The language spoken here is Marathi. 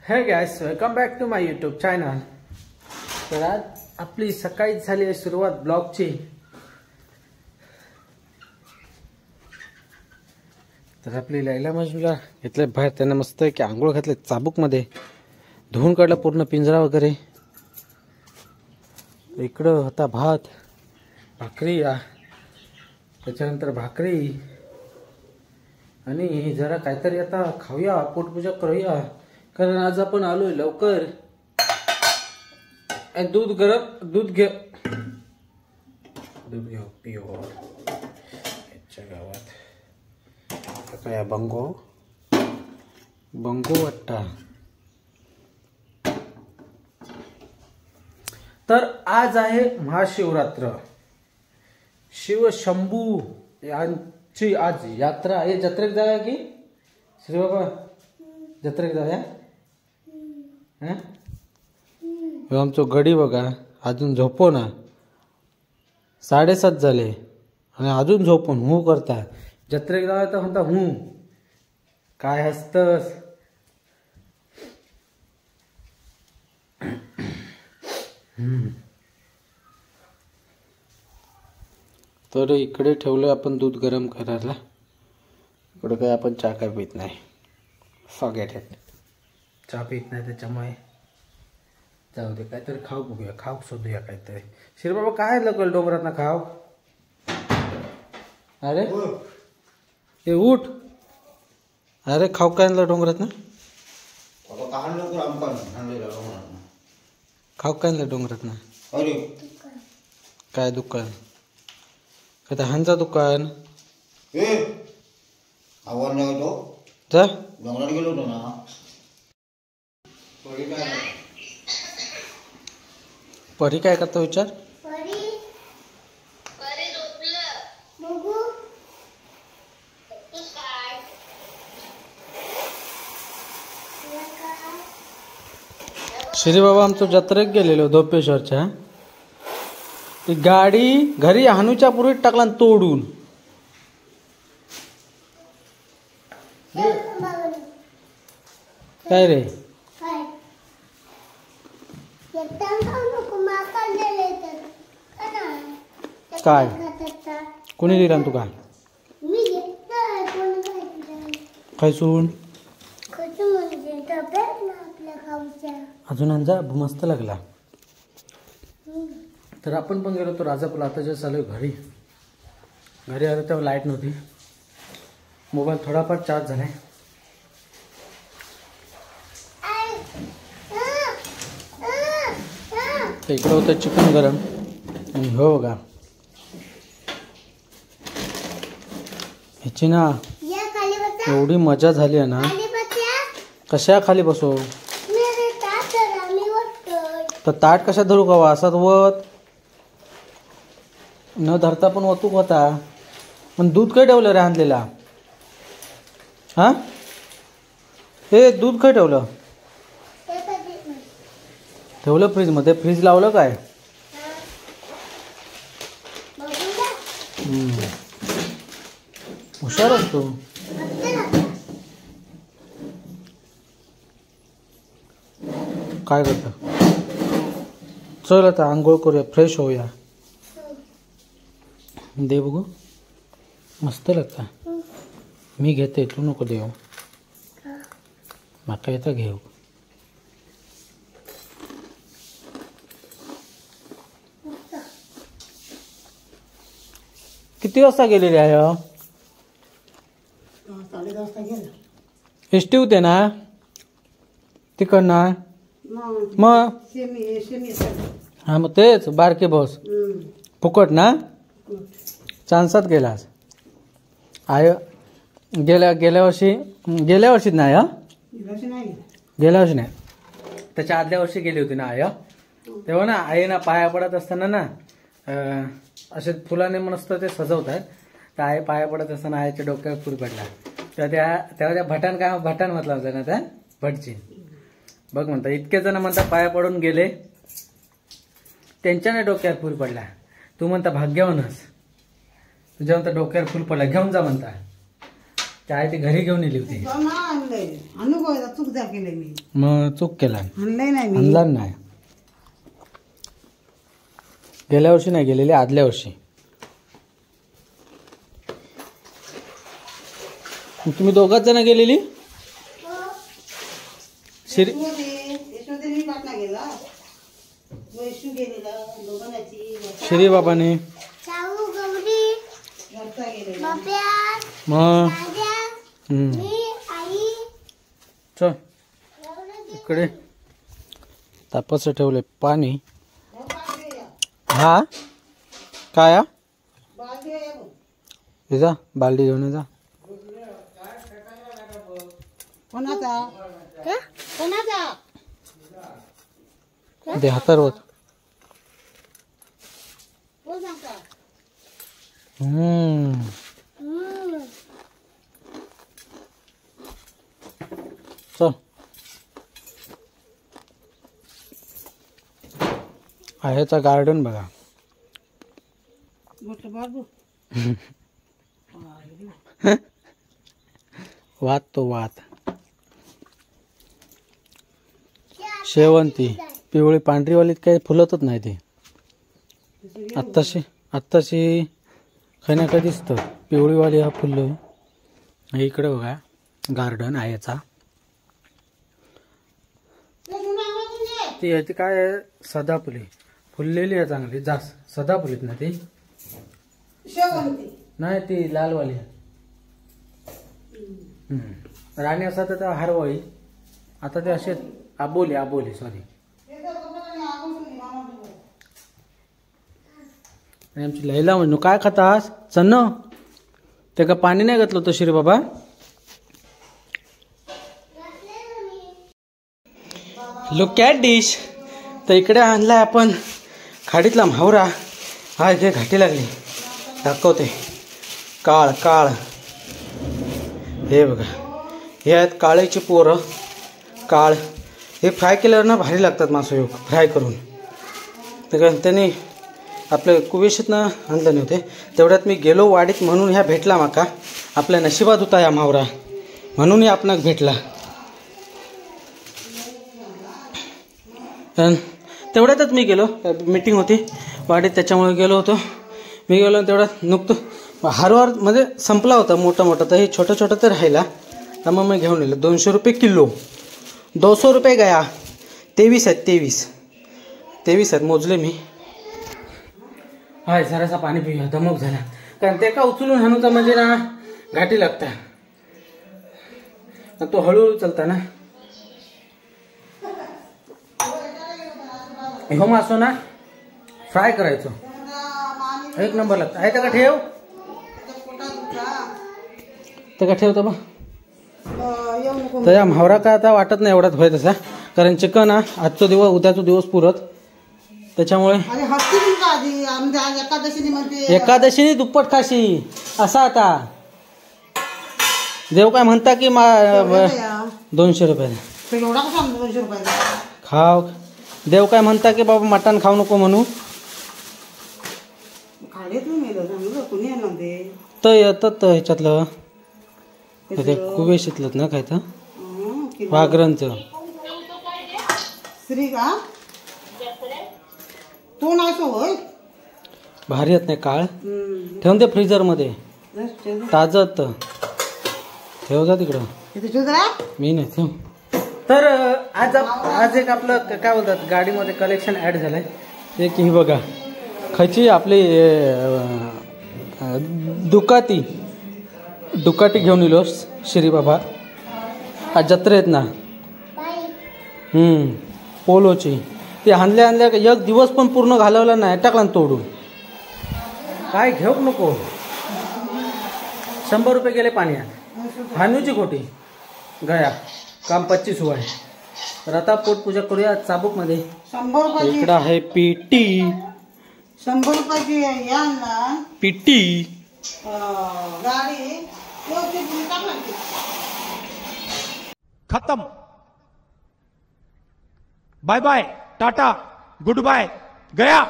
हे guys, welcome back to my YouTube channel. तर आज आपली सकाळीच झाली आहे सुरुवात ब्लॉगची. तर आपली लैला मजनूला घेतले बाहेर, त्यांना मस्त की आंघोळ घातले चाबूकमध्ये, धुवून काढला पूर्ण पिंजरा वगैरे. इकडं होता भात, भाकरी, त्याच्यानंतर भाकरी आणि जरा काहीतरी आता खाऊया, पोटपूजा करूया, कारण आज आपण आलोय लवकर. दूध गरम, दूध घेऊ पिओ याच्या गावात काय बंगो वाटता. तर आज आहे महाशिवरात्र. शिवशंभू यांची आज यात्रा आहे. जत्रेक जाऊया की श्री बाबा, जत्रेक जाऊया. आमचं गडी बघा अजून झोपो ना, 7:30 झाले आणि अजून झोपून हू करता. जत्रेक जाऊया तर म्हणता हू, काय हसतस. तर इकडे ठेवलं आपण दूध गरम करायला. इकडे काय आपण चहा काय पित नाही, फॉरगेट इट. चहा पित नाही त्याच्यामुळे जाऊ दे, काहीतरी खाऊ बघूया, खाऊ शोधूया काहीतरी. शिरबाबा काय लगल डोंगरात ना खाव. अरे ते उठ, अरे खाऊ काय डोंगरात ना, खाऊ काय डोंगरात ना. काय दुकान, काय हांचा दुकान जा. गेलो होतो ना. परी काय करतो विचार. श्री बाबा आमचं जत्रेक गेलेलो धोपेश्वरच्या. ती गाडी घरी हानूच्या पूर्वी टाकला तोडून. काय रे, काय कोणी दिला तुका खायसून. अजून अंजा मस्त लागला. तर आपण पण गेलो तो राजापूरला. आता जे चालू घरी आलो तेव्हा लाईट नव्हती. मोबाईल थोडाफार चार्ज झालाय. इकडं होतं चिकन गरम आणि हो बघा ह्याची ना एवढी मजा झाली आहे ना. कशा खाली बसो तर ताट कशा धरू का असाच वत न धरता पण वतूक होता. पण दूध काय ठेवलं रे आणलेला. हा हे दूध काय ठेवलं फ्रीज मध्ये. फ्रीज लावलं काय. हुशार असतो. काय करता. चल आता आंघोळ करूया, फ्रेश होऊया. दे बघू, मस्त लागता. मी घेते, तू नको देऊ. माका येतं घेऊ. किती वाजता गेलेली आहे. 10:30 वाजता गेलो. एसटी होते ना तिकडनं. मग हा मग तेच बारके बस फुकट ना. चान्सात गेलास. आय गेल्या वर्षीच नाही. गेल्या वर्षी नाही, त्याच्या आदल्या वर्षी गेली होती ना आय. तेव्हा ना आई ना पाया पडत असताना ना असे फुलाने मस्त ते सजवतात. तर आई पाया पडत असताना आईच्या डोक्यावर फुल पडला. तर तेव्हा त्या भटान काय भटान म्हटलं होतं ना त्या भटची. बघ म्हणता इतके जण म्हणता पाया पडून गेले, त्यांच्याने डोक्यावर फुल पडला. तू म्हणता भाग्यवानच, तुझ्या म्हणता डोक्यावर फुल पडला, घेऊन जा म्हणता. काय ती घरी घेऊन येली होती. अनुभव चूक जा केले मी. मग चूक केला. आणलंय नाही मी. आणला नाही. गेल्या वर्षी नाही गेलेली, आदल्या वर्षी. तुम्ही दोघाच जण गेलेली. श्री श्री बाबाने मग चल इकडे तापस ठेवले पाणी. हा काय जा बालडी घेऊन जा. दे हातार होत. चल आहेचा गार्डन बघा. वात तो वात. शेवंती पिवळी पांढरीवालीत काही फुलतच नाही ती. आत्ताशी काही ना काही दिसतं. पिवळीवाली हा फुललो. इकडे बघा गार्डन आहे याचा. ती काय आहे सदाफुली फुललेली आहे चांगली. जास्त सदाफुलीत ना ती नाही ती लालवाली. राणी असतात तर हारवाळी. आता ते असे आबोली सॉरी. आणि आमची लैला म्हणू काय खातास चन्न. ते का पाणी नाही घातलं होतं श्री बाबा. Look at dish. तर इकडे आणलाय आपण खाडीतला म्हावरा. हा इथे घाटी लागली दाखवते. काळ काळ हे बघा. हे आहेत काळेची पोरं. काळ हे फ्राय केल्यावर ना भारी लागतात मासं फ्राय करून. तर त्यांनी आपल्या कुवेशीतनं आणलं नव्हते. तेवढ्यात मी गेलो वाडीत म्हणून ह्या भेटला माका. आपल्या नशिबात होता या म्हावरा म्हणून आपणाक भेटला. तेवढ्यातच मी गेलो. मीटिंग होती वाडीत त्याच्यामुळे गेलो होतो. मी गेलो तेवढ्यात नुकतं हारवार म्हणजे संपला होता मोठा. तर हे छोटं तर राहिला. तर मग मी घेऊन येलो. 200 रुपये किलो. 200 रुपये गया. 23 आहेत मोजले मी. हाय जरासा पाणी पिऊया दमक झाला. कारण ते का उचलून हाणूचा म्हणजे ना घाटी लागता. तो हळूहळू चालता ना. हो मासो ना फ्राय करायचो एक नंबर लागतं. आहे त्या का ठेव. त्या का ठेवतो बा. तर या म्हावरा का आता वाटत नाही एवढाच व्हाय तसा. कारण चिकन आजचा दिवस उद्याचा दिवस पुरत. त्याच्यामुळे एकादशीने दुप्पट खाशी असा. आता देव काय म्हणता की 200 रुपये खाव. देव काय म्हणता की बाबा मटण खाऊ नको म्हणू. तर येतात ह्याच्यातलं कुवेशीतलं ना काय तर वाघरांचं. भारी येत नाही काळ. ठेवून दे फ्रीजर मध्ये ताजत ठेव जा तिकडं. मी नाही ठेव. तर आज एक आपलं काय बोलतात गाडीमध्ये कलेक्शन ऍड झालंय. ते की बघा खायची आपली दुकाटी घेऊन येलो श्री बाबा. आज जत्रा आहेत ना पोलोची. ती आणल्या एक दिवस पण पूर्ण घालवला नाही. टाकला तोडून. काय घेऊ नको. 100 रुपये गेले पाण्यात. हानूची खोटी गया काम 25 हुआ आहे. तर आता पोटपूजा करूया चाबूक मध्ये. 100 रुपये. इकडं आहे पीटी. 100 रुपयाची पीटी गाडी खत्म. Bye bye ta-ta goodbye गया.